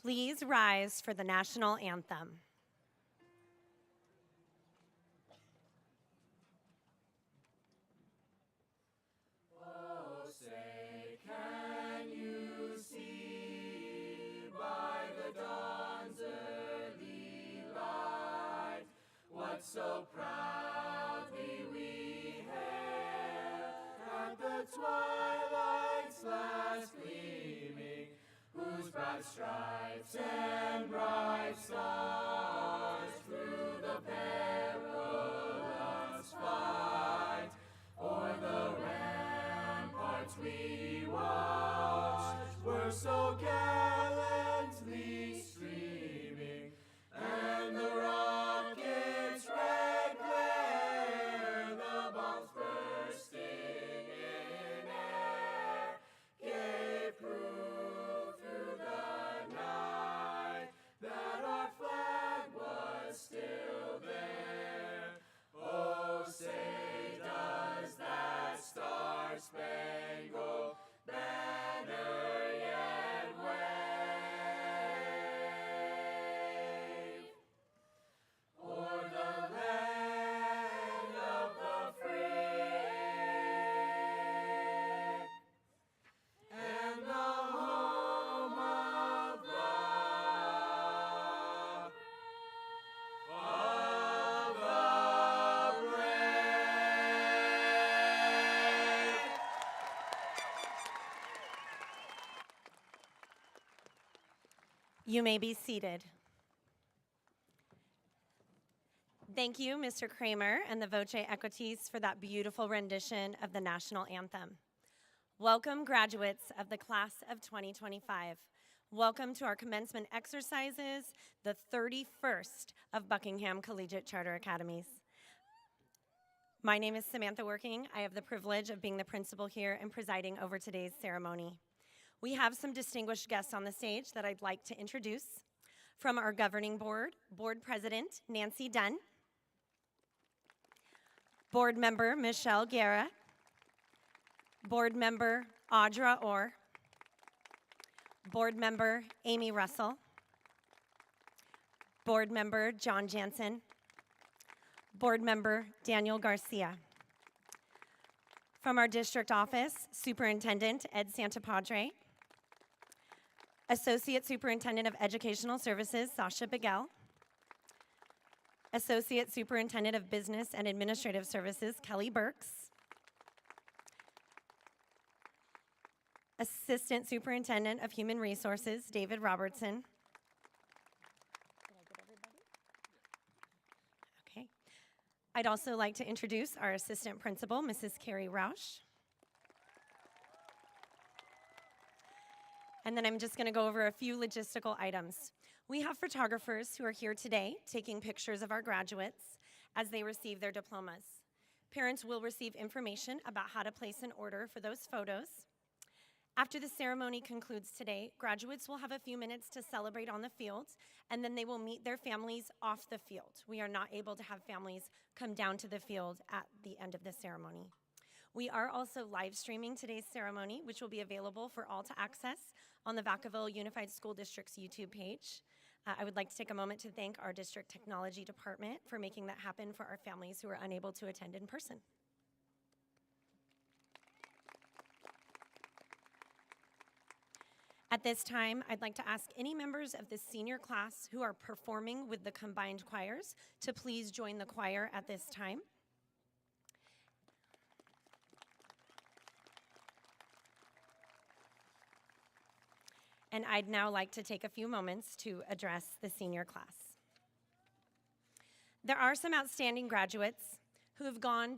Please rise for the national anthem. Oh, say, can you see by the dawn's early light what so proudly we hailed at the twilight's last gleaming, whose broad stripes and bright stars through the perilous fight o'er the ramparts we watched were so gallantly streaming, and the rocket's red glare, the bombs bursting in air, gave proof through the night that our flag was still there. Oh, say does that star-spangled banner yet wave o'er the land of the free and the home of the brave. You may be seated. Thank you, Mr. Kramer and the Voce Equities, for that beautiful rendition of the national anthem. Welcome, graduates of the class of 2025. Welcome to our commencement exercises, the 31st of Buckingham Collegiate Charter Academies. My name is Samantha Working. I have the privilege of being the principal here and presiding over today's ceremony. We have some distinguished guests on the stage that I'd like to introduce. From our governing board, Board President Nancy Dunn, Board Member Michelle Guerra, Board Member Audra Orr, Board Member Amy Russell, Board Member John Jansen, Board Member Daniel Garcia. From our district office, Superintendent Ed Santapadre, Associate Superintendent of Educational Services Sasha Bigel, Associate Superintendent of Business and Administrative Services Kelly Burks, Assistant Superintendent of Human Resources David Robertson. Okay. I'd also like to introduce our Assistant Principal, Mrs. Carrie Roush. And then I'm just going to go over a few logistical items. We have photographers who are here today taking pictures of our graduates as they receive their diplomas. Parents will receive information about how to place an order for those photos. After the ceremony concludes today, graduates will have a few minutes to celebrate on the field, and then they will meet their families off the field. We are not able to have families come down to the field at the end of the ceremony. We are also live streaming today's ceremony, which will be available for all to access on the Vacaville Unified School District's YouTube page. I would like to take a moment to thank our district technology department for making that happen for our families who are unable to attend in person. At this time, I'd like to ask any members of the senior class who are performing with the combined choirs to please join the choir at this time. And I'd now like to take a few moments to address the senior class. There are some outstanding graduates who have gone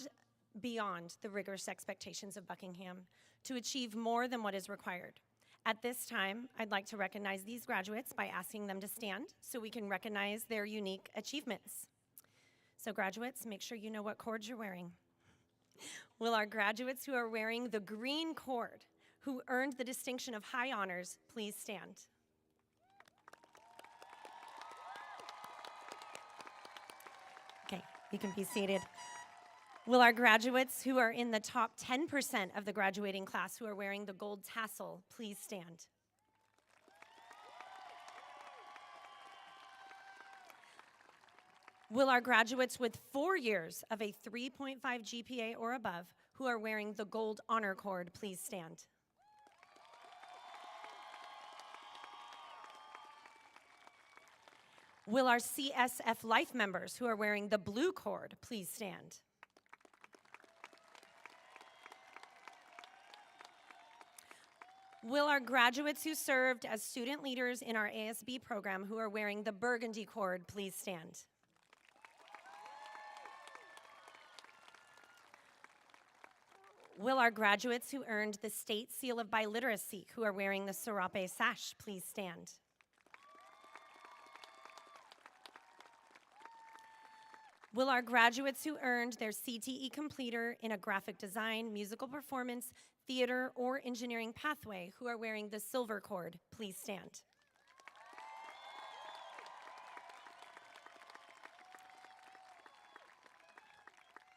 beyond the rigorous expectations of Buckingham to achieve more than what is required. At this time, I'd like to recognize these graduates by asking them to stand so we can recognize their unique achievements. So graduates, make sure you know what cords you're wearing. Will our graduates who are wearing the green cord, who earned the distinction of high honors, please stand. Okay, you can be seated. Will our graduates who are in the top 10% of the graduating class who are wearing the gold tassel, please stand. Will our graduates with 4 years of a 3.5 GPA or above, who are wearing the gold honor cord, please stand? Will our CSF Life members who are wearing the blue cord please stand? Will our graduates who served as student leaders in our ASB program who are wearing the burgundy cord please stand? Will our graduates who earned the State Seal of Biliteracy who are wearing the serape sash please stand? Will our graduates who earned their CTE completer in a graphic design, musical performance, theater, or engineering pathway who are wearing the silver cord please stand?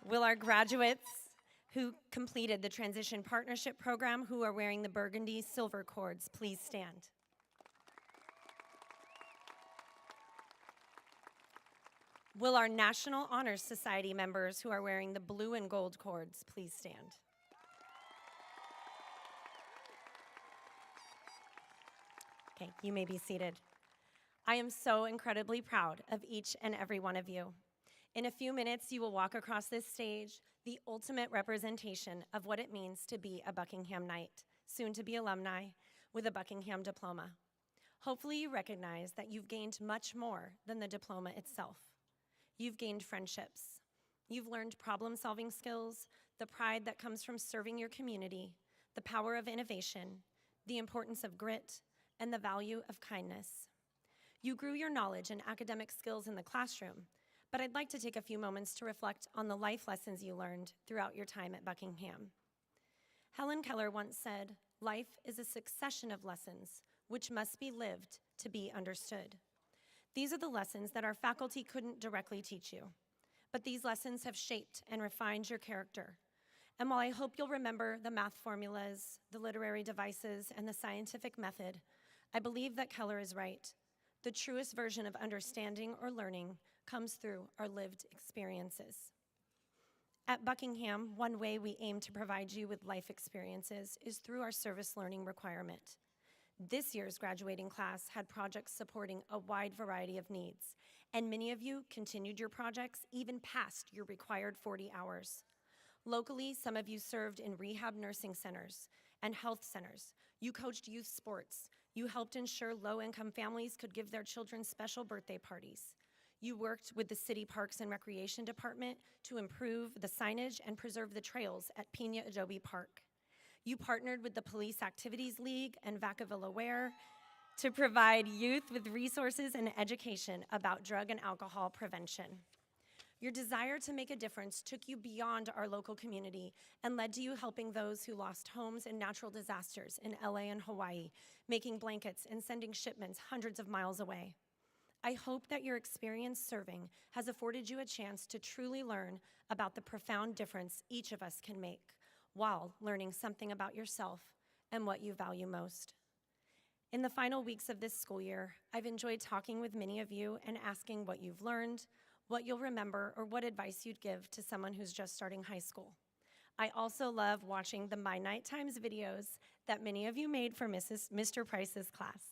Will our graduates who completed the Transition Partnership Program who are wearing the burgundy silver cords please stand? Will our National Honor Society members who are wearing the blue and gold cords please stand? Okay, you may be seated. I am so incredibly proud of each and every one of you. In a few minutes, you will walk across this stage, the ultimate representation of what it means to be a Buckingham Knight, soon to be alumni, with a Buckingham diploma. Hopefully you recognize that you've gained much more than the diploma itself. You've gained friendships. You've learned problem-solving skills, the pride that comes from serving your community, the power of innovation, the importance of grit, and the value of kindness. You grew your knowledge and academic skills in the classroom, but I'd like to take a few moments to reflect on the life lessons you learned throughout your time at Buckingham. Helen Keller once said, "Life is a succession of lessons which must be lived to be understood." These are the lessons that our faculty couldn't directly teach you, but these lessons have shaped and refined your character. And while I hope you'll remember the math formulas, the literary devices, and the scientific method, I believe that Keller is right. The truest version of understanding or learning comes through our lived experiences. At Buckingham, one way we aim to provide you with life experiences is through our service learning requirement. This year's graduating class had projects supporting a wide variety of needs, and many of you continued your projects even past your required 40 hours. Locally, some of you served in rehab nursing centers and health centers. You coached youth sports. You helped ensure low-income families could give their children special birthday parties. You worked with the City Parks and Recreation Department to improve the signage and preserve the trails at Pina Adobe Park. You partnered with the Police Activities League and Vacaville Ware to provide youth with resources and education about drug and alcohol prevention. Your desire to make a difference took you beyond our local community and led to you helping those who lost homes in natural disasters in LA and Hawaii, making blankets and sending shipments hundreds of miles away. I hope that your experience serving has afforded you a chance to truly learn about the profound difference each of us can make, while learning something about yourself and what you value most. In the final weeks of this school year, I've enjoyed talking with many of you and asking what you've learned, what you'll remember, or what advice you'd give to someone who's just starting high school. I also love watching the My Night Times videos that many of you made for Mr. Price's class.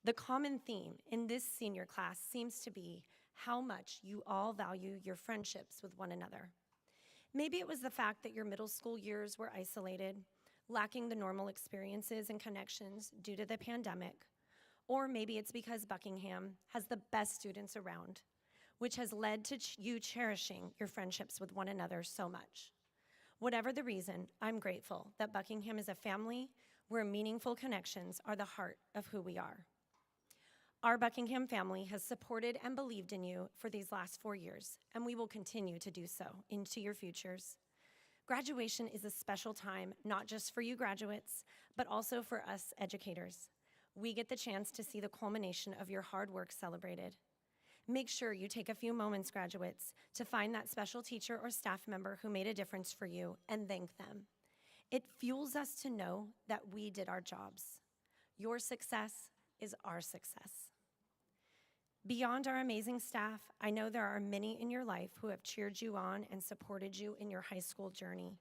The common theme in this senior class seems to be how much you all value your friendships with one another. Maybe it was the fact that your middle school years were isolated, lacking the normal experiences and connections due to the pandemic, or maybe it's because Buckingham has the best students around, which has led to you cherishing your friendships with one another so much. Whatever the reason, I'm grateful that Buckingham is a family where meaningful connections are the heart of who we are. Our Buckingham family has supported and believed in you for these last 4 years, and we will continue to do so into your futures. Graduation is a special time, not just for you graduates, but also for us educators. We get the chance to see the culmination of your hard work celebrated. Make sure you take a few moments, graduates, to find that special teacher or staff member who made a difference for you and thank them. It fuels us to know that we did our jobs. Your success is our success. Beyond our amazing staff, I know there are many in your life who have cheered you on and supported you in your high school journey.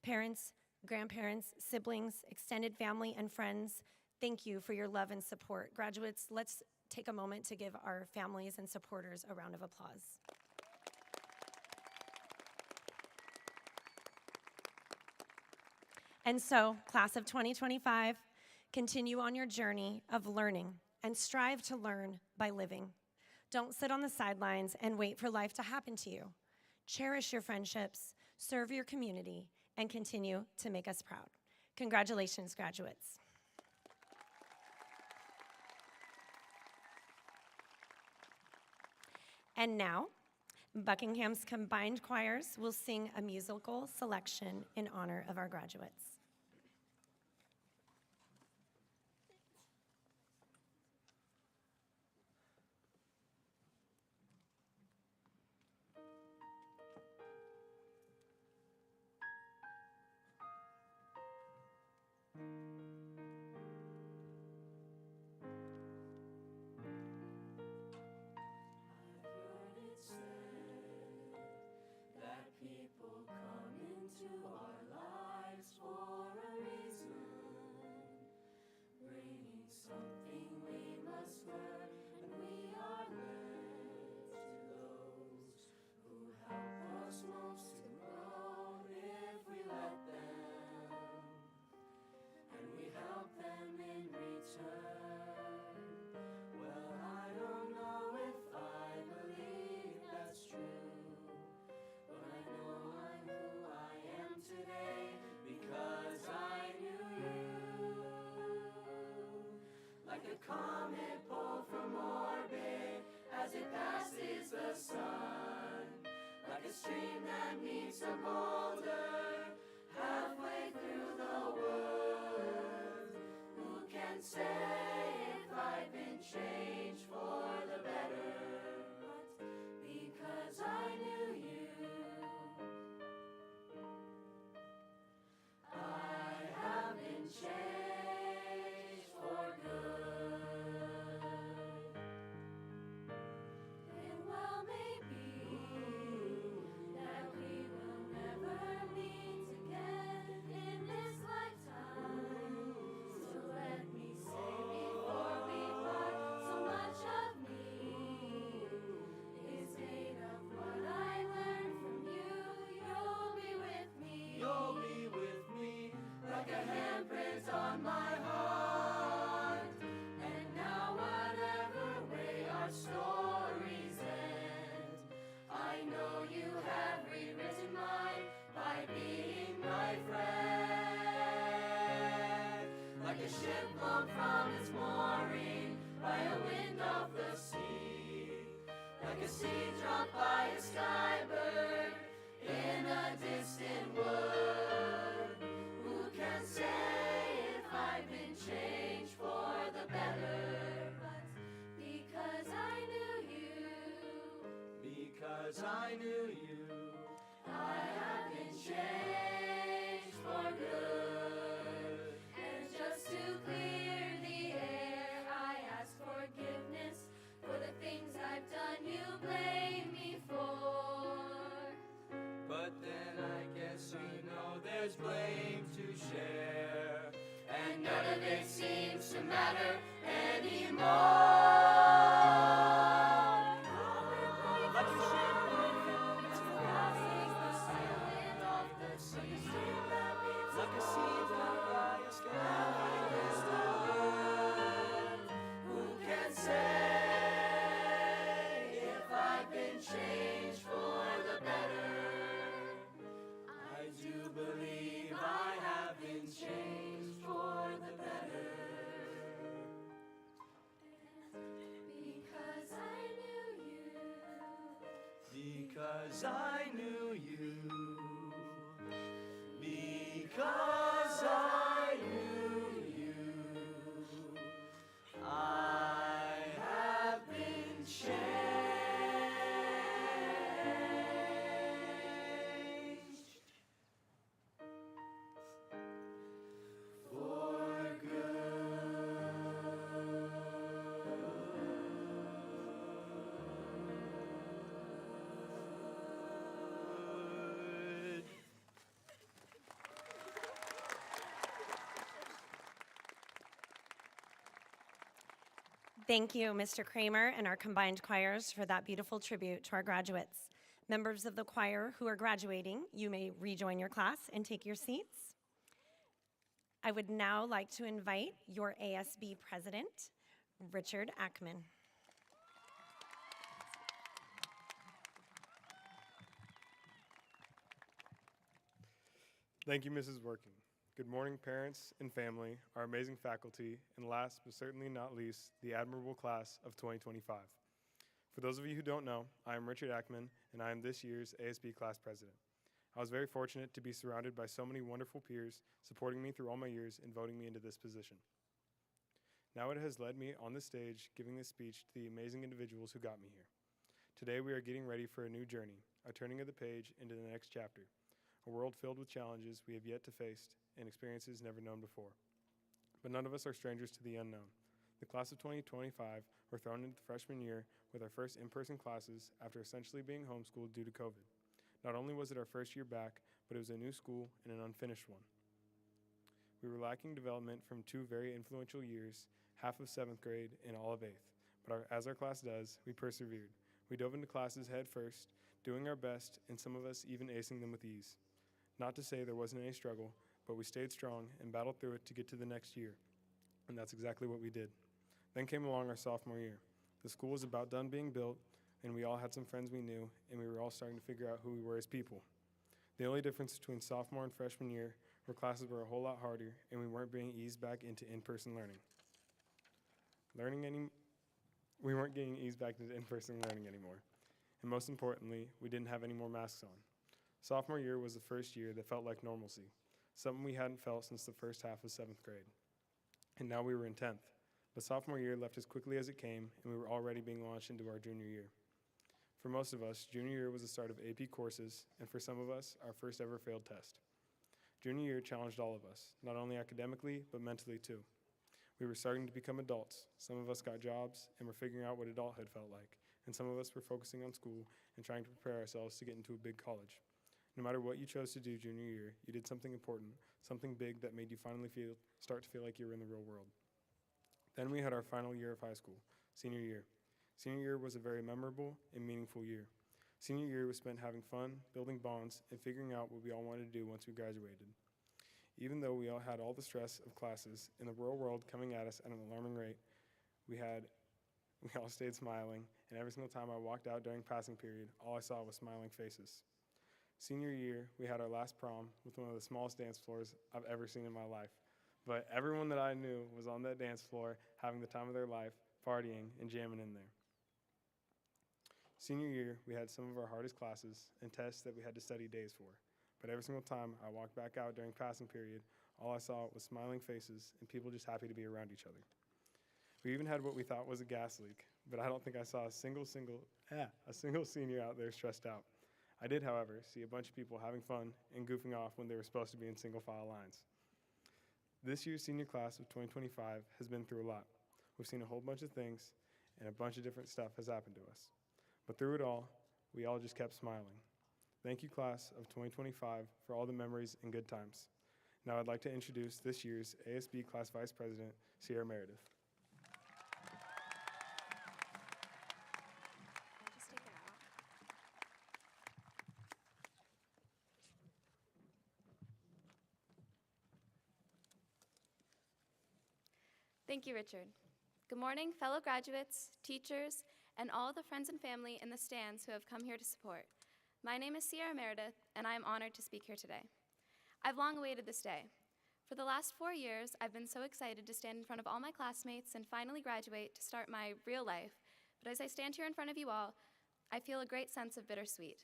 Parents, grandparents, siblings, extended family, and friends, thank you for your love and support. Graduates, let's take a moment to give our families and supporters a round of applause. And so, class of 2025, continue on your journey of learning and strive to learn by living. Don't sit on the sidelines and wait for life to happen to you. Cherish your friendships, serve your community, and continue to make us proud. Congratulations, graduates. And now, Buckingham's combined choirs will sing a musical selection in honor of our graduates. People come into our lives for a reason, bringing something we must learn, and we are led to those who help us most to grow if we let them, and we help them in return. Well, I don't know if I believe that's true. Today, because I knew you, like a comet pulled from orbit as it passes the sun, like a stream that meets a boulder halfway through the woods. Who can say if I've been changed for the better? But because I knew you, changed for good. It well may be that we will never meet again in this lifetime. So let me say before we part, so much of me is made of what I learned from you. You'll be with me. You'll be with me like a handprint on my heart. And now whatever way our stories end, I know you have rewritten mine by being my friend. Like a ship blown from its mooring by a wind off the sea, like a seed dropped by a skybird in a distant wood. Who can say if I've been changed for the better? But because I knew you, because I knew you, I have been changed for good. And just to clear the air, I ask forgiveness for the things I've done you blame me for. But then I guess you know there's blame to share, and none of it seems to matter anymore. Like a ship passes the sailing off the sea, like a seed dropped by a skyward. Who can say if I've been changed for the better? I do believe I have been changed for the better. Because I knew you. Because I knew you. Because I knew you. I have been changed for good. Thank you, Mr. Kramer and our combined choirs for that beautiful tribute to our graduates. Members of the choir who are graduating, you may rejoin your class and take your seats. I would now like to invite your ASB president, Richard Ackman. Thank you, Mrs. Working. Good morning, parents and family, our amazing faculty, and last but certainly not least, the admirable class of 2025. For those of you who don't know, I am Richard Ackman, and I am this year's ASB class president. I was very fortunate to be surrounded by so many wonderful peers supporting me through all my years and voting me into this position. Now it has led me on the stage giving this speech to the amazing individuals who got me here. Today we are getting ready for a new journey, a turning of the page into the next chapter, a world filled with challenges we have yet to face and experiences never known before. But none of us are strangers to the unknown. The class of 2025 were thrown into the freshman year with our first in-person classes after essentially being homeschooled due to COVID. Not only was it our first year back, but it was a new school and an unfinished one. We were lacking development from two very influential years, half of 7th grade and all of 8th. But as our class does, we persevered. We dove into classes head first, doing our best, and some of us even acing them with ease. Not to say there wasn't any struggle, but we stayed strong and battled through it to get to the next year. And that's exactly what we did. Then came along our sophomore year. The school was about done being built, and we all had some friends we knew, and we were all starting to figure out who we were as people. The only difference between sophomore and freshman year were classes were a whole lot harder, and we weren't being eased back into in-person learning. We weren't getting eased back into in-person learning anymore. And most importantly, we didn't have any more masks on. Sophomore year was the first year that felt like normalcy, something we hadn't felt since the first half of 7th grade. And now we were in 10th. But sophomore year left as quickly as it came, and we were already being launched into our junior year. For most of us, junior year was the start of AP courses, and for some of us, our first ever failed test. Junior year challenged all of us, not only academically, but mentally too. We were starting to become adults. Some of us got jobs, and were figuring out what adulthood felt like, and some of us were focusing on school and trying to prepare ourselves to get into a big college. No matter what you chose to do junior year, you did something important, something big that made you finally start to feel like you were in the real world. Then we had our final year of high school, senior year. Senior year was a very memorable and meaningful year. Senior year was spent having fun, building bonds, and figuring out what we all wanted to do once we graduated. Even though we all had all the stress of classes and the real world coming at us at an alarming rate, we all stayed smiling, and every single time I walked out during passing period, all I saw was smiling faces. Senior year, we had our last prom with one of the smallest dance floors I've ever seen in my life. But everyone that I knew was on that dance floor having the time of their life, partying and jamming in there. Senior year, we had some of our hardest classes and tests that we had to study days for. But every single time I walked back out during passing period, all I saw was smiling faces and people just happy to be around each other. We even had what we thought was a gas leak, but I don't think I saw a single senior out there stressed out. I did, however, see a bunch of people having fun and goofing off when they were supposed to be in single file lines. This year's senior class of 2025 has been through a lot. We've seen a whole bunch of things, and a bunch of different stuff has happened to us. But through it all, we all just kept smiling. Thank you, class of 2025, for all the memories and good times. Now I'd like to introduce this year's ASB Class Vice President, Sierra Meredith. Thank you, Richard. Good morning, fellow graduates, teachers, and all the friends and family in the stands who have come here to support. My name is Sierra Meredith, and I am honored to speak here today. I've long awaited this day. For the last 4 years, I've been so excited to stand in front of all my classmates and finally graduate to start my real life. But as I stand here in front of you all, I feel a great sense of bittersweet.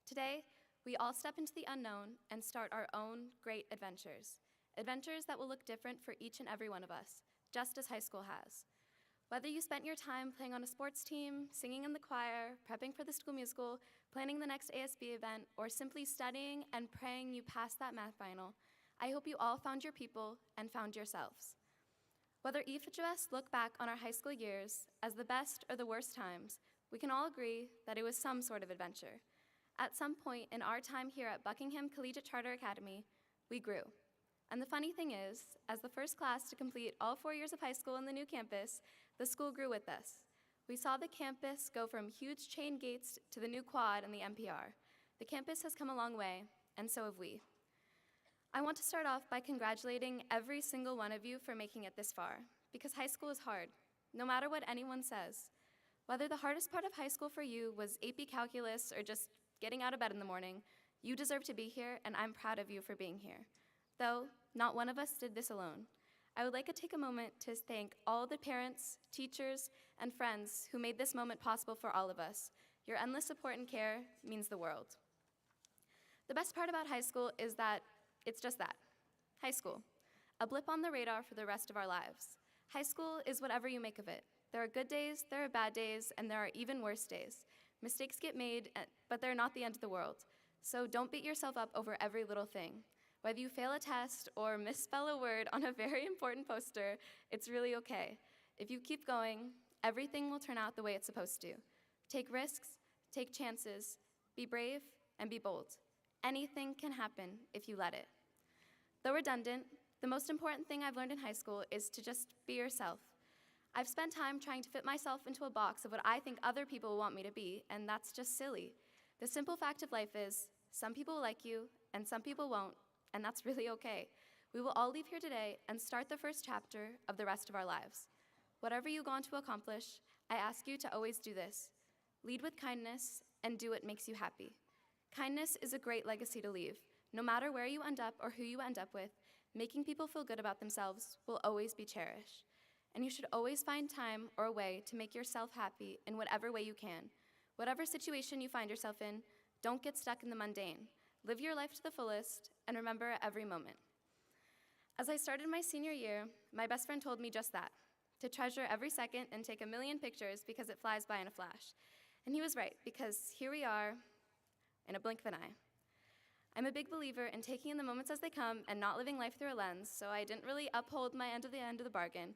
Today, we all step into the unknown and start our own great adventures. Adventures that will look different for each and every one of us, just as high school has. Whether you spent your time playing on a sports team, singing in the choir, prepping for the school musical, planning the next ASB event, or simply studying and praying you pass that math final, I hope you all found your people and found yourselves. Whether each of us look back on our high school years as the best or the worst times, we can all agree that it was some sort of adventure. At some point in our time here at Buckingham Collegiate Charter Academy, we grew. And the funny thing is, as the first class to complete all 4 years of high school in the new campus, the school grew with us. We saw the campus go from huge chain gates to the new quad and the NPR. The campus has come a long way, and so have we. I want to start off by congratulating every single one of you for making it this far, because high school is hard, no matter what anyone says. Whether the hardest part of high school for you was AP calculus or just getting out of bed in the morning, you deserve to be here, and I'm proud of you for being here. Though, not one of us did this alone. I would like to take a moment to thank all the parents, teachers, and friends who made this moment possible for all of us. Your endless support and care means the world. The best part about high school is that it's just that, high school, a blip on the radar for the rest of our lives. High school is whatever you make of it. There are good days, there are bad days, and there are even worse days. Mistakes get made, but they're not the end of the world. So don't beat yourself up over every little thing. Whether you fail a test or misspell a word on a very important poster, it's really okay. If you keep going, everything will turn out the way it's supposed to. Take risks, take chances, be brave, and be bold. Anything can happen if you let it. Though redundant, the most important thing I've learned in high school is to just be yourself. I've spent time trying to fit myself into a box of what I think other people want me to be, and that's just silly. The simple fact of life is, some people will like you, and some people won't, and that's really okay. We will all leave here today and start the first chapter of the rest of our lives. Whatever you go on to accomplish, I ask you to always do this. Lead with kindness and do what makes you happy. Kindness is a great legacy to leave. No matter where you end up or who you end up with, making people feel good about themselves will always be cherished. And you should always find time or a way to make yourself happy in whatever way you can. Whatever situation you find yourself in, don't get stuck in the mundane. Live your life to the fullest, and remember every moment. As I started my senior year, my best friend told me just that, to treasure every second and take a million pictures because it flies by in a flash. And he was right, because here we are in a blink of an eye. I'm a big believer in taking in the moments as they come and not living life through a lens, so I didn't really uphold my end of the bargain.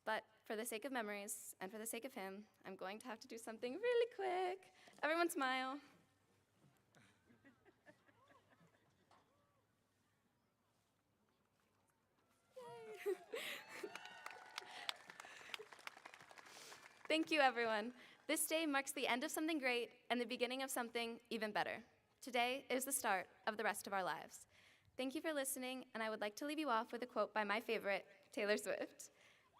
But for the sake of memories and for the sake of him, I'm going to have to do something really quick. Everyone smile. Thank you, everyone. This day marks the end of something great and the beginning of something even better. Today is the start of the rest of our lives. Thank you for listening, and I would like to leave you off with a quote by my favorite, Taylor Swift.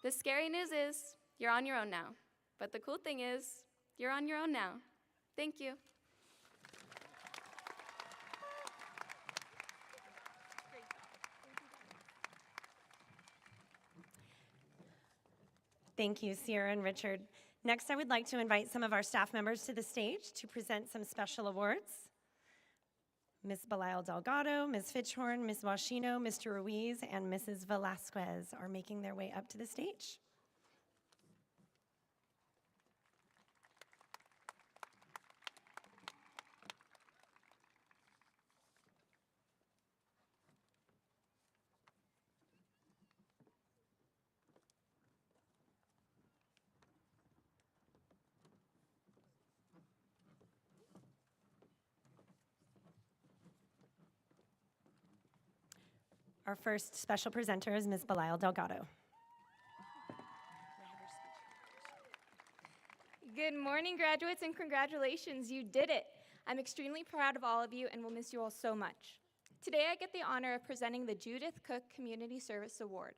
The scary news is, you're on your own now. But the cool thing is, you're on your own now. Thank you. Thank you, Sierra and Richard. Next, I would like to invite some of our staff members to the stage to present some special awards. Ms. Belial Delgado, Ms. Fitchhorn, Ms. Washino, Mr. Ruiz, and Mrs. Velasquez are making their way up to the stage. Our first special presenter is Ms. Belial Delgado. Good morning, graduates, and congratulations, you did it. I'm extremely proud of all of you and will miss you all so much. Today, I get the honor of presenting the Judith Cook Community Service Award.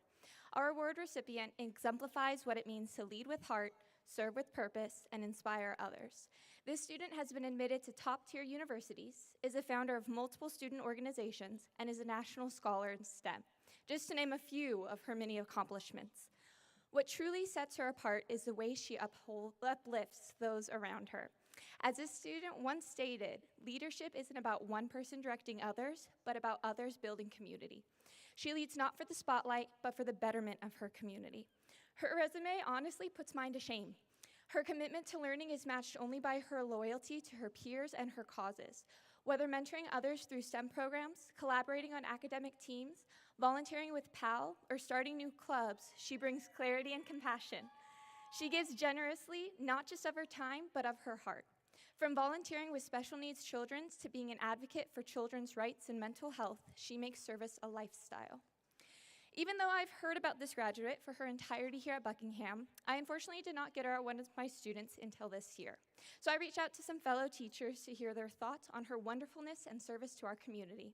Our award recipient exemplifies what it means to lead with heart, serve with purpose, and inspire others. This student has been admitted to top-tier universities, is a founder of multiple student organizations, and is a national scholar in STEM, just to name a few of her many accomplishments. What truly sets her apart is the way she uplifts those around her. As this student once stated, leadership isn't about one person directing others, but about others building community. She leads not for the spotlight, but for the betterment of her community. Her resume honestly puts mine to shame. Her commitment to learning is matched only by her loyalty to her peers and her causes. Whether mentoring others through STEM programs, collaborating on academic teams, volunteering with PAL, or starting new clubs, she brings clarity and compassion. She gives generously, not just of her time, but of her heart. From volunteering with special needs children to being an advocate for children's rights and mental health, she makes service a lifestyle. Even though I've heard about this graduate for her entirety here at Buckingham, I unfortunately did not get her at one of my students until this year. So I reached out to some fellow teachers to hear their thoughts on her wonderfulness and service to our community.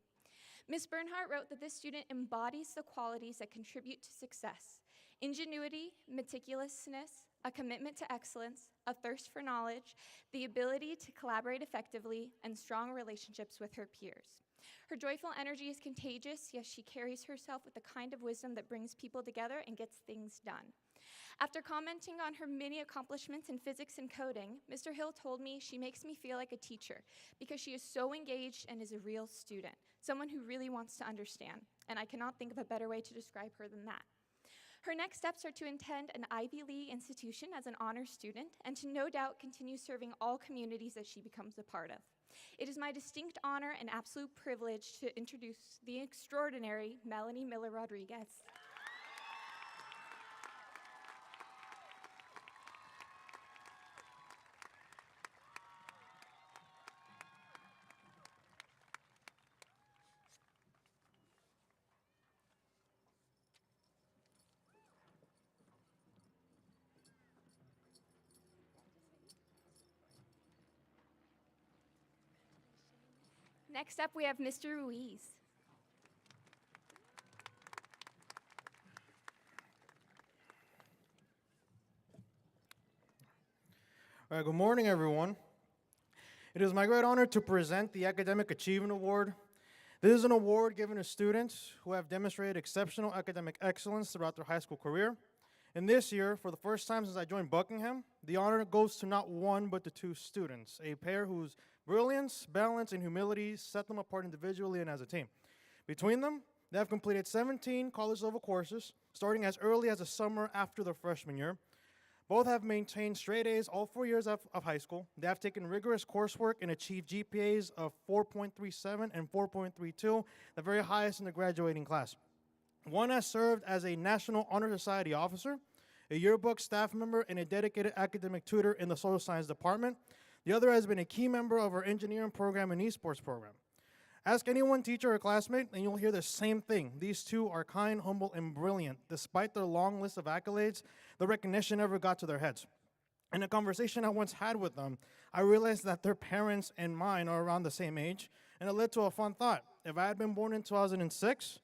Ms. Bernhardt wrote that this student embodies the qualities that contribute to success: ingenuity, meticulousness, a commitment to excellence, a thirst for knowledge, the ability to collaborate effectively, and strong relationships with her peers. Her joyful energy is contagious, yet she carries herself with the kind of wisdom that brings people together and gets things done. After commenting on her many accomplishments in physics and coding, Mr. Hill told me she makes me feel like a teacher because she is so engaged and is a real student, someone who really wants to understand, and I cannot think of a better way to describe her than that. Her next steps are to attend an Ivy League institution as an honors student and to no doubt continue serving all communities that she becomes a part of. It is my distinct honor and absolute privilege to introduce the extraordinary Melanie Miller Rodriguez. Next up, we have Mr. Ruiz. All right, good morning, everyone. It is my great honor to present the Academic Achievement Award. This is an award given to students who have demonstrated exceptional academic excellence throughout their high school career. And this year, for the first time since I joined Buckingham, the honor goes to not one, but to two students, a pair whose brilliance, balance, and humility set them apart individually and as a team. Between them, they have completed 17 college-level courses, starting as early as the summer after their freshman year. Both have maintained straight A's all 4 years of high school. They have taken rigorous coursework and achieved GPAs of 4.37 and 4.32, the very highest in the graduating class. One has served as a National Honor Society officer, a yearbook staff member, and a dedicated academic tutor in the social science department. The other has been a key member of our engineering program and esports program. Ask any one teacher or classmate, and you'll hear the same thing. These two are kind, humble, and brilliant. Despite their long list of accolades, the recognition never got to their heads. In a conversation I once had with them, I realized that their parents and mine are around the same age, and it led to a fun thought. If I had been born in 2006,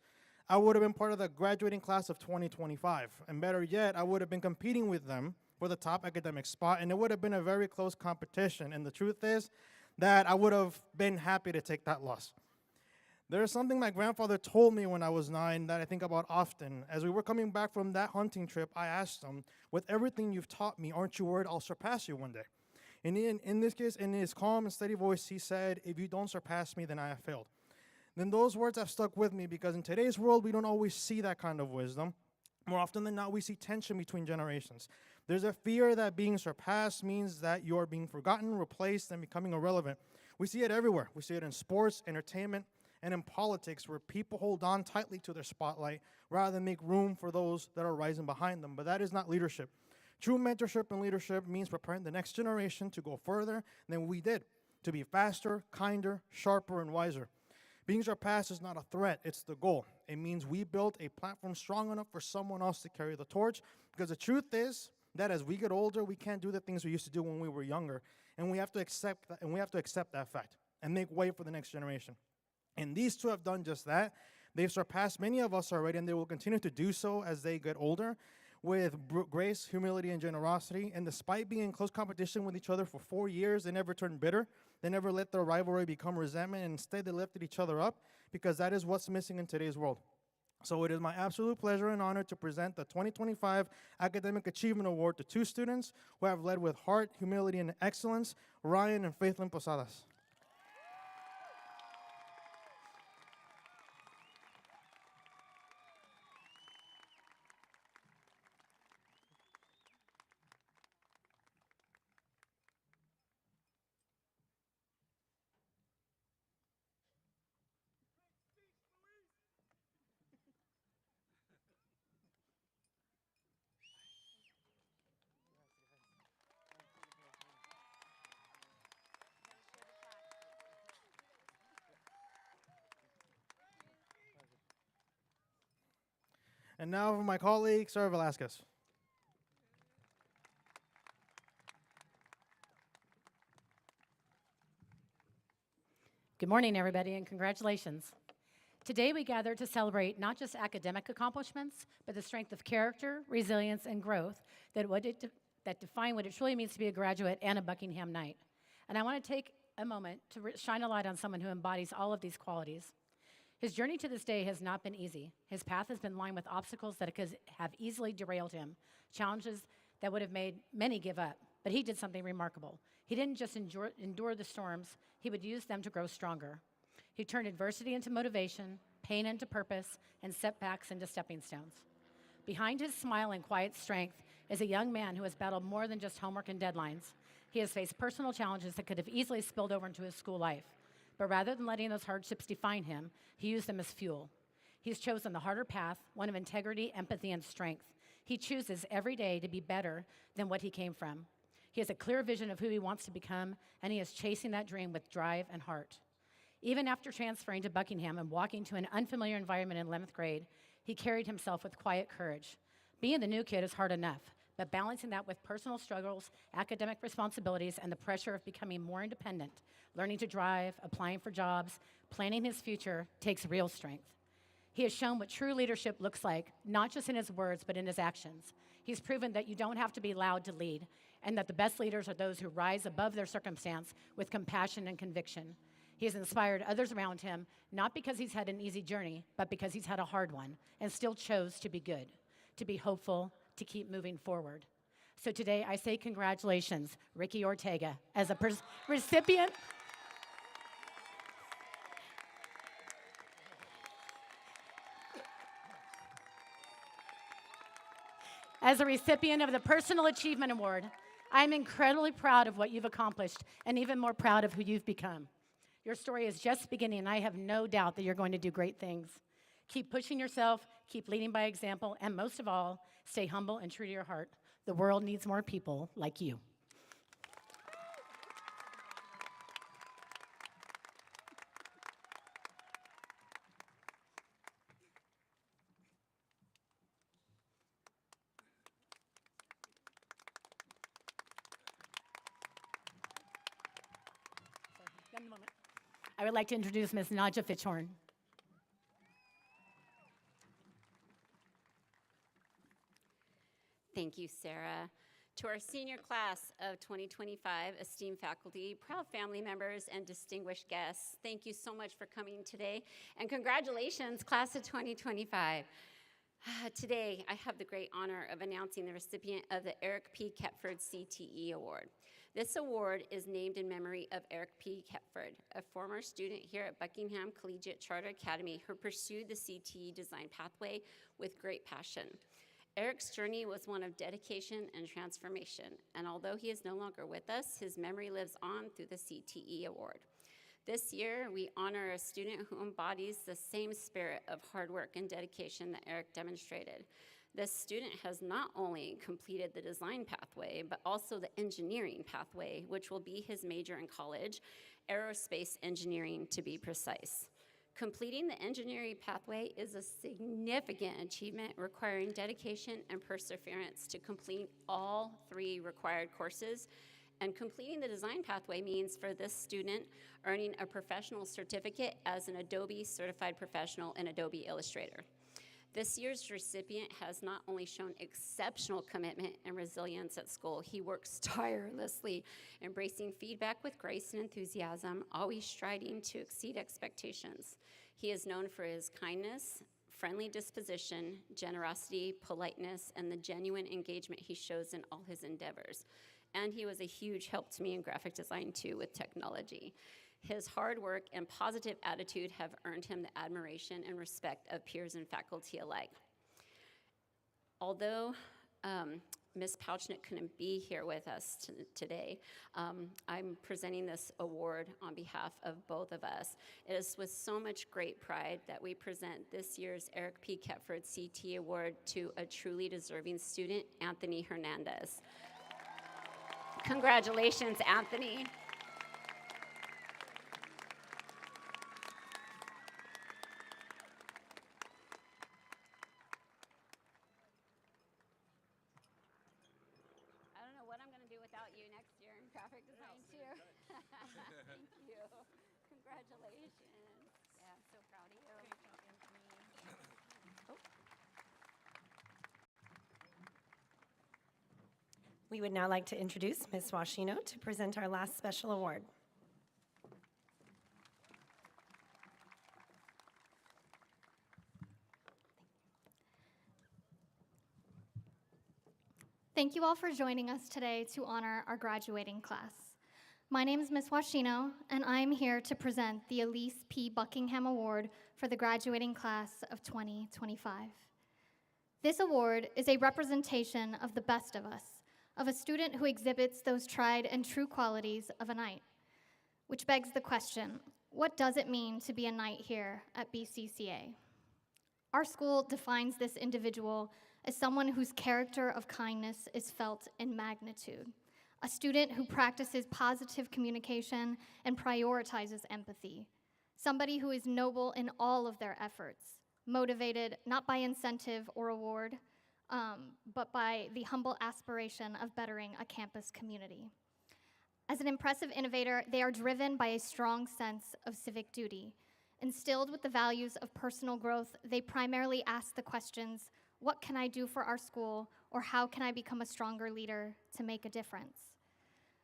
I would have been part of the graduating class of 2025. And better yet, I would have been competing with them for the top academic spot, and it would have been a very close competition. And the truth is that I would have been happy to take that loss. There is something my grandfather told me when I was 9 that I think about often. As we were coming back from that hunting trip, I asked him, with everything you've taught me, aren't you worried I'll surpass you one day? And in this case, in his calm and steady voice, he said, if you don't surpass me, then I have failed. Then those words have stuck with me because in today's world, we don't always see that kind of wisdom. More often than not, we see tension between generations. There's a fear that being surpassed means that you're being forgotten, replaced, and becoming irrelevant. We see it everywhere. We see it in sports, entertainment, and in politics, where people hold on tightly to their spotlight rather than make room for those that are rising behind them. But that is not leadership. True mentorship and leadership means preparing the next generation to go further than we did, to be faster, kinder, sharper, and wiser. Being surpassed is not a threat, it's the goal. It means we built a platform strong enough for someone else to carry the torch, because the truth is that as we get older, we can't do the things we used to do when we were younger, and we have to accept that fact and make way for the next generation. And these two have done just that. They've surpassed many of us already, and they will continue to do so as they get older with grace, humility, and generosity. And despite being in close competition with each other for 4 years, they never turned bitter. They never let their rivalry become resentment, and instead they lifted each other up, because that is what's missing in today's world. So it is my absolute pleasure and honor to present the 2025 Academic Achievement Award to two students who have led with heart, humility, and excellence, Ryan and Faithlyn Posadas. And now for my colleague, Sarah Velasquez. Good morning, everybody, and congratulations. Today we gather to celebrate not just academic accomplishments, but the strength of character, resilience, and growth that define what it truly means to be a graduate and a Buckingham Knight. And I want to take a moment to shine a light on someone who embodies all of these qualities. His journey to this day has not been easy. His path has been lined with obstacles that could have easily derailed him, challenges that would have made many give up. But he did something remarkable. He didn't just endure the storms, he would use them to grow stronger. He turned adversity into motivation, pain into purpose, and setbacks into stepping stones. Behind his smile and quiet strength is a young man who has battled more than just homework and deadlines. He has faced personal challenges that could have easily spilled over into his school life. But rather than letting those hardships define him, he used them as fuel. He's chosen the harder path, one of integrity, empathy, and strength. He chooses every day to be better than what he came from. He has a clear vision of who he wants to become, and he is chasing that dream with drive and heart. Even after transferring to Buckingham and walking to an unfamiliar environment in 11th grade, he carried himself with quiet courage. Being the new kid is hard enough, but balancing that with personal struggles, academic responsibilities, and the pressure of becoming more independent, learning to drive, applying for jobs, planning his future takes real strength. He has shown what true leadership looks like, not just in his words, but in his actions. He's proven that you don't have to be loud to lead, and that the best leaders are those who rise above their circumstance with compassion and conviction. He has inspired others around him, not because he's had an easy journey, but because he's had a hard one and still chose to be good, to be hopeful, to keep moving forward. So today I say congratulations, Ricky Ortega, as a recipient As a recipient of the Personal Achievement Award, I'm incredibly proud of what you've accomplished and even more proud of who you've become. Your story is just beginning, and I have no doubt that you're going to do great things. Keep pushing yourself, keep leading by example, and most of all, stay humble and true to your heart. The world needs more people like you. I would like to introduce Ms. Nadja Fitchhorn. Thank you, Sarah. To our senior class of 2025, esteemed faculty, proud family members, and distinguished guests, thank you so much for coming today, and congratulations, class of 2025. Today, I have the great honor of announcing the recipient of the Eric P. Kepford CTE Award. This award is named in memory of Eric P. Kepford, a former student here at Buckingham Collegiate Charter Academy who pursued the CTE design pathway with great passion. Eric's journey was one of dedication and transformation, and although he is no longer with us, his memory lives on through the CTE Award. This year, we honor a student who embodies the same spirit of hard work and dedication that Eric demonstrated. This student has not only completed the design pathway, but also the engineering pathway, which will be his major in college, aerospace engineering to be precise. Completing the engineering pathway is a significant achievement requiring dedication and perseverance to complete all 3 required courses. And completing the design pathway means for this student earning a professional certificate as an Adobe certified professional in Adobe Illustrator. This year's recipient has not only shown exceptional commitment and resilience at school, he works tirelessly, embracing feedback with grace and enthusiasm, always striving to exceed expectations. He is known for his kindness, friendly disposition, generosity, politeness, and the genuine engagement he shows in all his endeavors. And he was a huge help to me in graphic design too with technology. His hard work and positive attitude have earned him the admiration and respect of peers and faculty alike. Although Ms. Pouchnick couldn't be here with us today, I'm presenting this award on behalf of both of us. It is with so much great pride that we present this year's Eric P. Kepford CT Award to a truly deserving student, Anthony Hernandez. Congratulations, Anthony. We would now like to introduce Ms. Washino to present our last special award. Thank you all for joining us today to honor our graduating class. My name is Ms. Washino, and I am here to present the Elise P. Buckingham Award for the graduating class of 2025. This award is a representation of the best of us, of a student who exhibits those tried and true qualities of a knight. Which begs the question, what does it mean to be a knight here at BCCA? Our school defines this individual as someone whose character of kindness is felt in magnitude, a student who practices positive communication and prioritizes empathy, somebody who is noble in all of their efforts, motivated not by incentive or award, but by the humble aspiration of bettering a campus community. As an impressive innovator, they are driven by a strong sense of civic duty. Instilled with the values of personal growth, they primarily ask the questions, what can I do for our school, or how can I become a stronger leader to make a difference?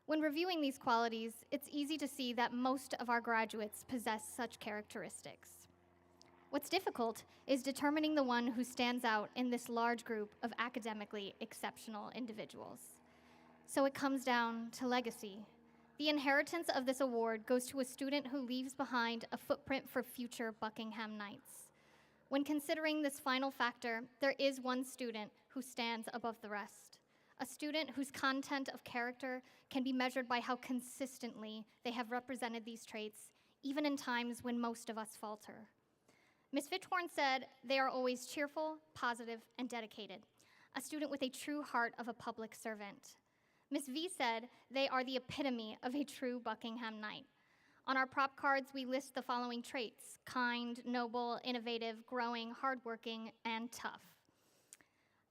When reviewing these qualities, it's easy to see that most of our graduates possess such characteristics. What's difficult is determining the one who stands out in this large group of academically exceptional individuals. So it comes down to legacy. The inheritance of this award goes to a student who leaves behind a footprint for future Buckingham Knights. When considering this final factor, there is one student who stands above the rest, a student whose content of character can be measured by how consistently they have represented these traits, even in times when most of us falter. Ms. Fitchhorn said, they are always cheerful, positive, and dedicated, a student with a true heart of a public servant. Ms. V said, they are the epitome of a true Buckingham Knight. On our prop cards, we list the following traits: kind, noble, innovative, growing, hardworking, and tough.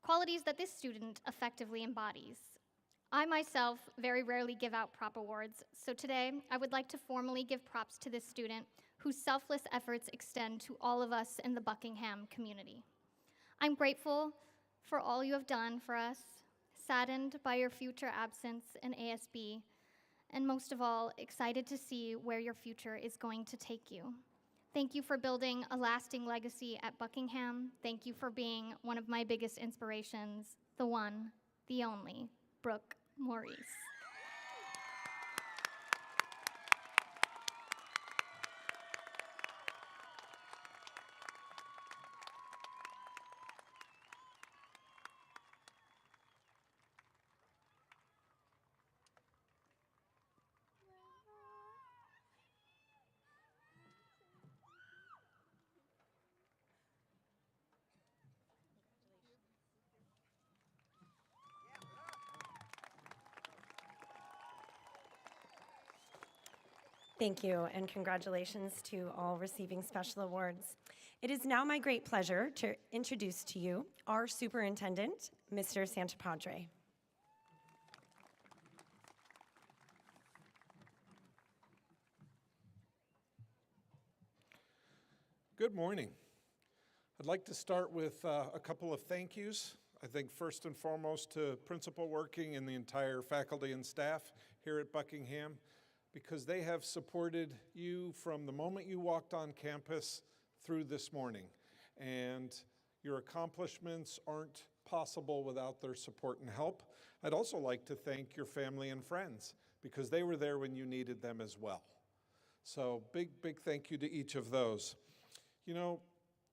Qualities that this student effectively embodies. I myself very rarely give out prop awards, so today I would like to formally give props to this student whose selfless efforts extend to all of us in the Buckingham community. I'm grateful for all you have done for us, saddened by your future absence in ASB, and most of all, excited to see where your future is going to take you. Thank you for building a lasting legacy at Buckingham. Thank you for being one of my biggest inspirations, the one, the only, Brooke Maurice. Thank you, and congratulations to all receiving special awards. It is now my great pleasure to introduce to you our superintendent, Mr. Santapadre. Good morning. I'd like to start with a couple of thank yous. I think first and foremost to Principal Working and the entire faculty and staff here at Buckingham, because they have supported you from the moment you walked on campus through this morning. And your accomplishments aren't possible without their support and help. I'd also like to thank your family and friends, because they were there when you needed them as well. So big thank you to each of those. You know,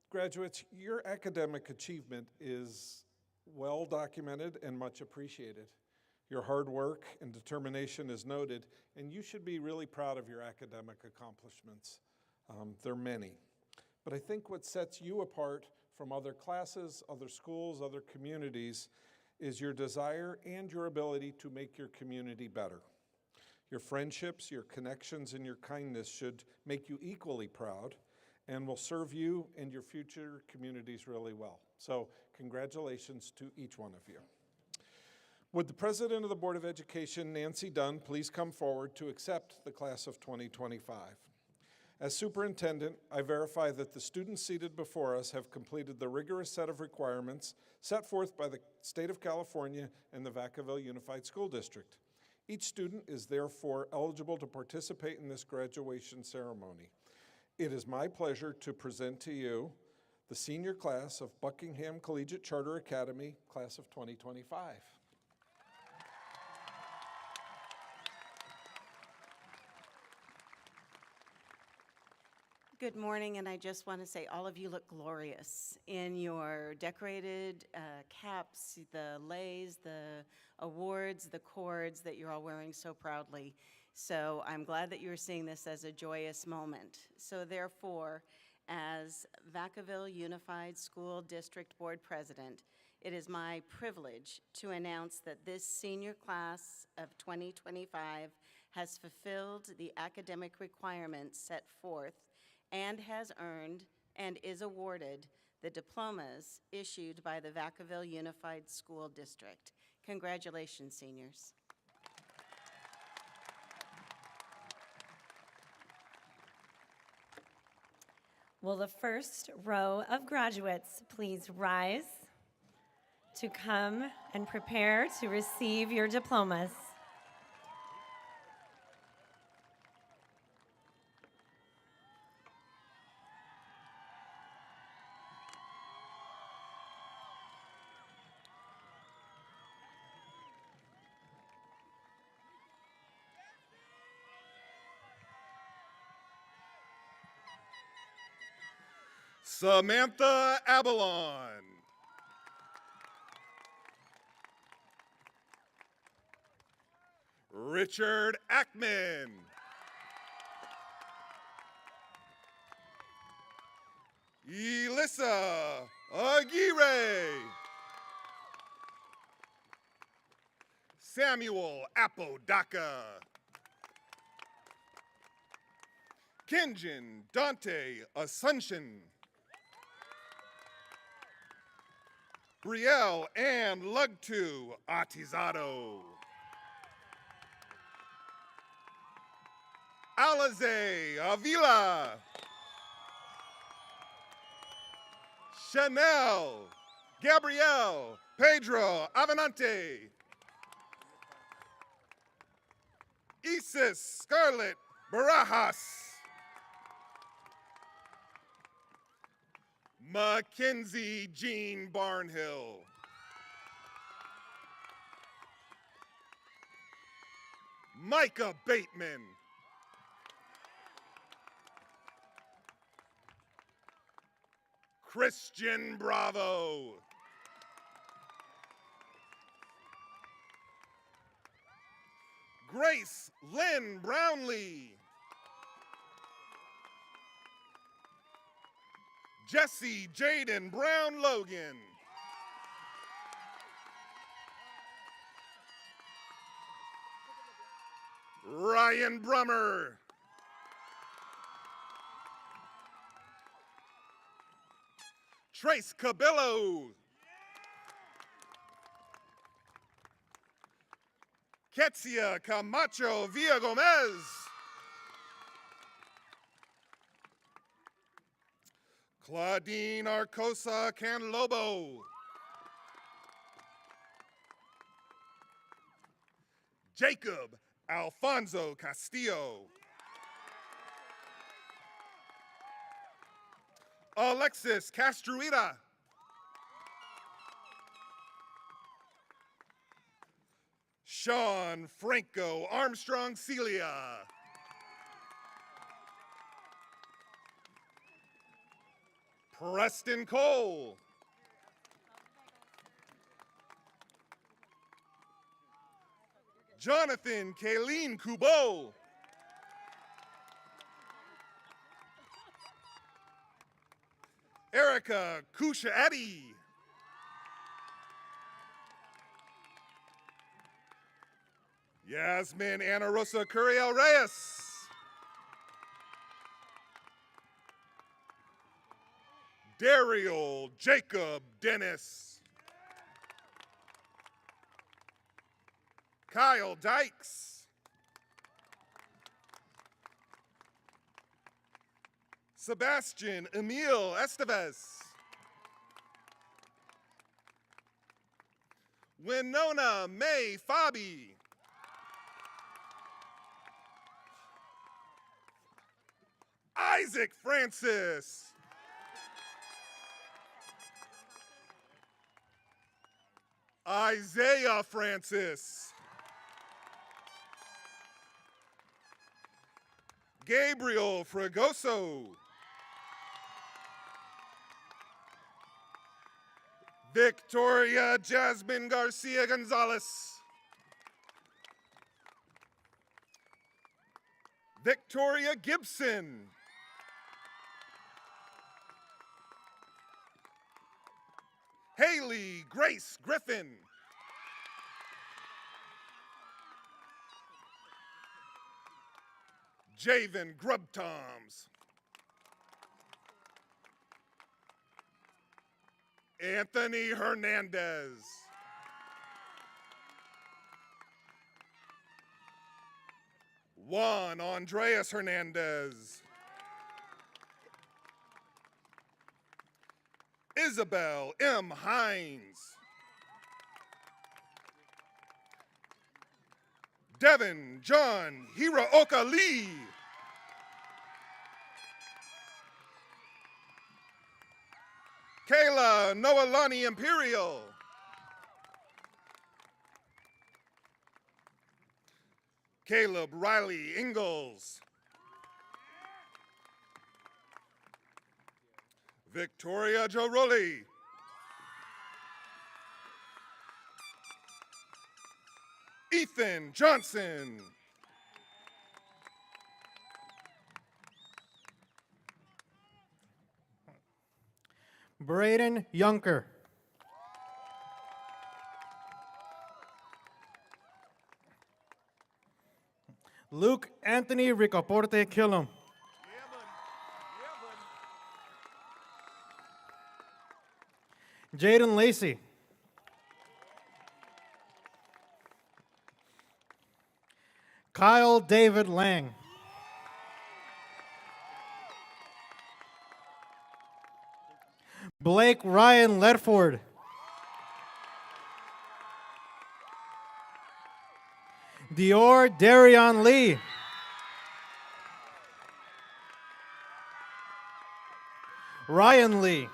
graduates, your academic achievement is well documented and much appreciated. Your hard work and determination is noted, and you should be really proud of your academic accomplishments. There are many. But I think what sets you apart from other classes, other schools, other communities is your desire and your ability to make your community better. Your friendships, your connections, and your kindness should make you equally proud and will serve you and your future communities really well. So congratulations to each one of you. Would the President of the Board of Education, Nancy Dunn, please come forward to accept the class of 2025. As superintendent, I verify that the students seated before us have completed the rigorous set of requirements set forth by the state of California and the Vacaville Unified School District. Each student is therefore eligible to participate in this graduation ceremony. It is my pleasure to present to you the senior class of Buckingham Collegiate Charter Academy, class of 2025. Good morning, and I just want to say all of you look glorious in your decorated caps, the leis, the awards, the cords that you're all wearing so proudly. So I'm glad that you're seeing this as a joyous moment. So therefore, as Vacaville Unified School District Board President, it is my privilege to announce that this senior class of 2025 has fulfilled the academic requirements set forth and has earned and is awarded the diplomas issued by the Vacaville Unified School District. Congratulations, seniors. Will the first row of graduates please rise to come and prepare to receive your diplomas? Samantha Abalon. Richard Ackman. Elissa Aguirre. Samuel Apodaca. Kenjin Dante Asuncion. Brielle Ann Lugtu Atizado. Alize Avila. Chanel Gabrielle Pedro Avenante. Isis Scarlett Barajas. Mackenzie Jean Barnhill. Micah Bateman. Christian Bravo. Grace Lynn Brownlee. Jesse Jaden Brown Logan. Ryan Brummer. Trace Cabello. Ketsia Camacho Villagomez. Claudine Arcosa Canlobo. Jacob Alfonso Castillo. Alexis Castruita. Sean Franco Armstrong Celia. Preston Cole. Jonathan Kayleen Kubo. Erica Kusha Addy. Yasmin Ana Rosa Curiel Reyes. Daryl Jacob Dennis. Kyle Dykes. Sebastian Emil Estevez. Winona May Fabi. Isaac Francis. Isaiah Francis. Gabriel Fragoso. Victoria Jasmine Garcia Gonzalez. Victoria Gibson. Haley Grace Griffin. Javen Grubtoms. Anthony Hernandez. Juan Andreas Hernandez. Isabel M. Hines. Devin John Hiraoka Lee. Kayla Noelani Imperial. Caleb Riley Ingalls. Victoria Jaroli. Ethan Johnson. Braden Yunker. Luke Anthony Ricaporte Killam. Jaden Lacey. Kyle David Lang. Blake Ryan Ledford. Dior Darion Lee. Ryan Lee.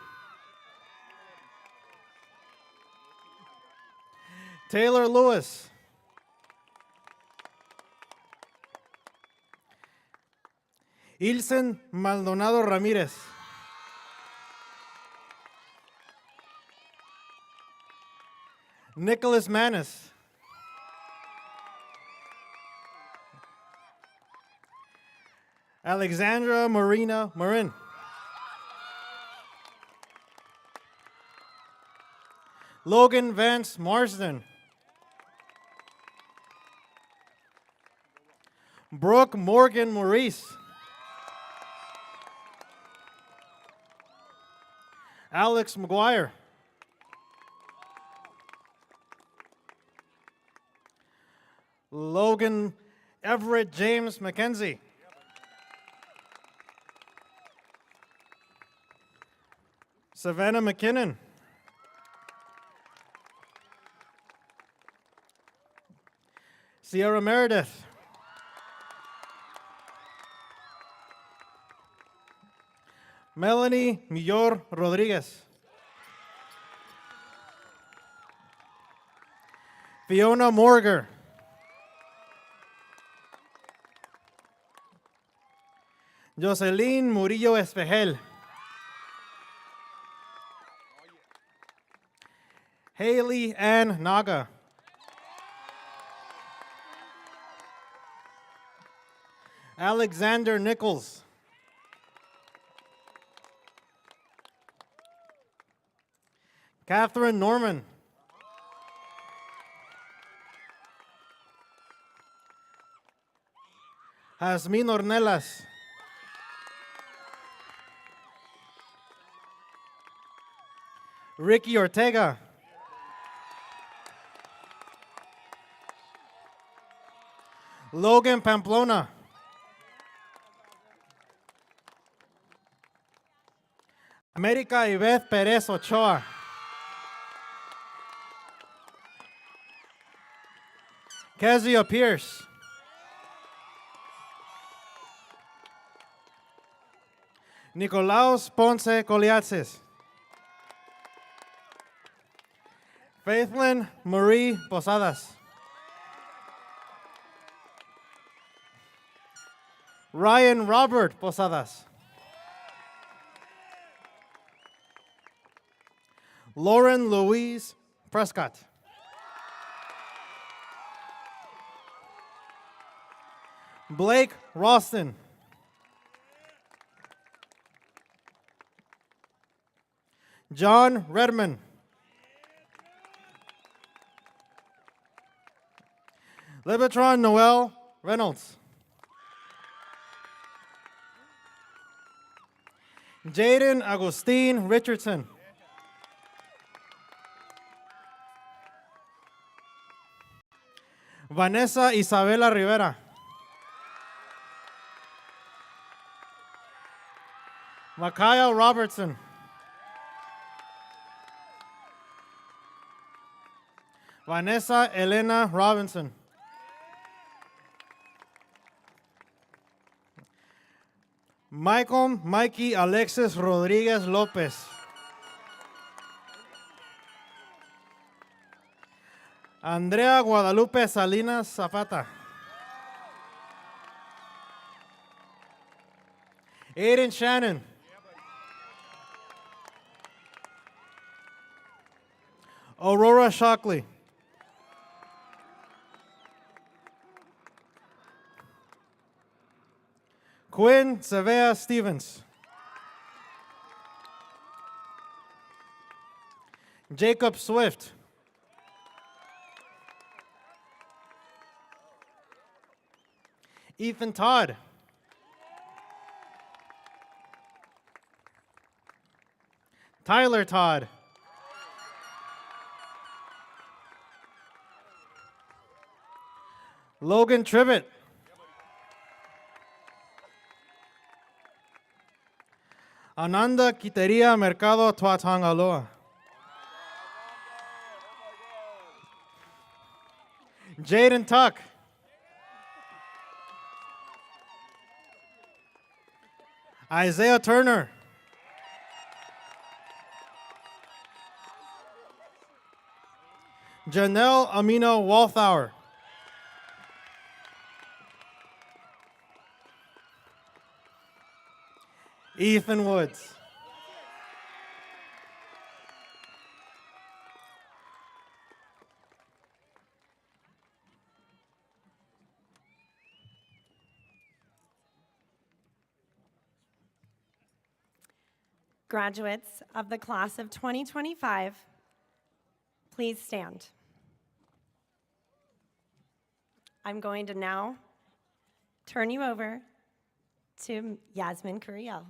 Taylor Lewis. Ilsen Maldonado Ramirez. Nicholas Manis. Alexandra Marina Marin. Logan Vance Marsden. Brooke Morgan Maurice. Alex McGuire. Logan Everett James McKenzie. Savannah McKinnon. Sierra Meredith. Melanie Millor Rodriguez. Fiona Morger. Jocelyn Murillo Espejel. Haley Ann Naga. Alexander Nichols. Catherine Norman. Jasmine Ornelas. Ricky Ortega. Logan Pamplona. América Iveth Perez Ochoa. Kezia Pierce. Nicolaus Ponce Coliatzes. Faithlyn Marie Posadas. Ryan Robert Posadas. Lauren Louise Prescott. Blake Ralston. John Redman. Libetron Noel Reynolds. Jaden Agustin Richardson. Vanessa Isabela Rivera. Micaiah Robertson. Vanessa Elena Robinson. Michael Mikey Alexis Rodriguez Lopez. Andrea Guadalupe Salinas Zapata. Aiden Shannon. Aurora Shockley. Quinn Sevilla Stevens. Jacob Swift. Ethan Todd. Tyler Todd. Logan Tribbett. Ananda Quiteria Mercado Tuatangaloa. Jaden Tuck. Isaiah Turner. Janelle Amino Walthour. Ethan Woods. Graduates of the class of 2025, please stand. I'm going to now turn you over to Yasmin Curiel.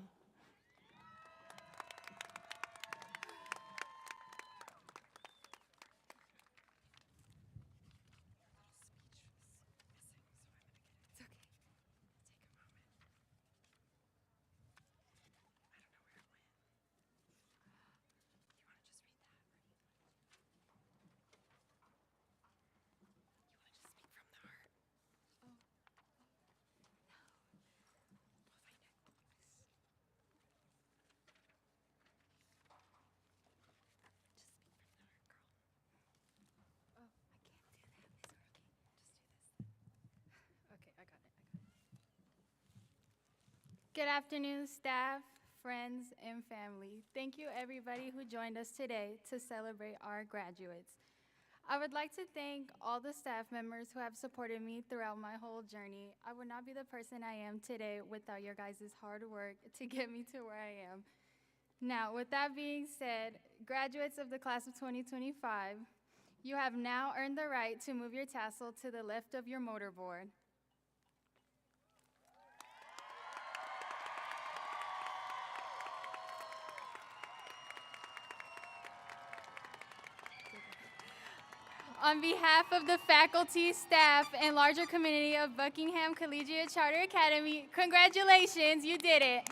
Good afternoon, staff, friends, and family. Thank you, everybody who joined us today to celebrate our graduates. I would like to thank all the staff members who have supported me throughout my whole journey. I would not be the person I am today without your guys' hard work to get me to where I am. Now, with that being said, graduates of the class of 2025, you have now earned the right to move your tassel to the left of your motorboard. On behalf of the faculty, staff, and larger community of Buckingham Collegiate Charter Academy, congratulations, you did it.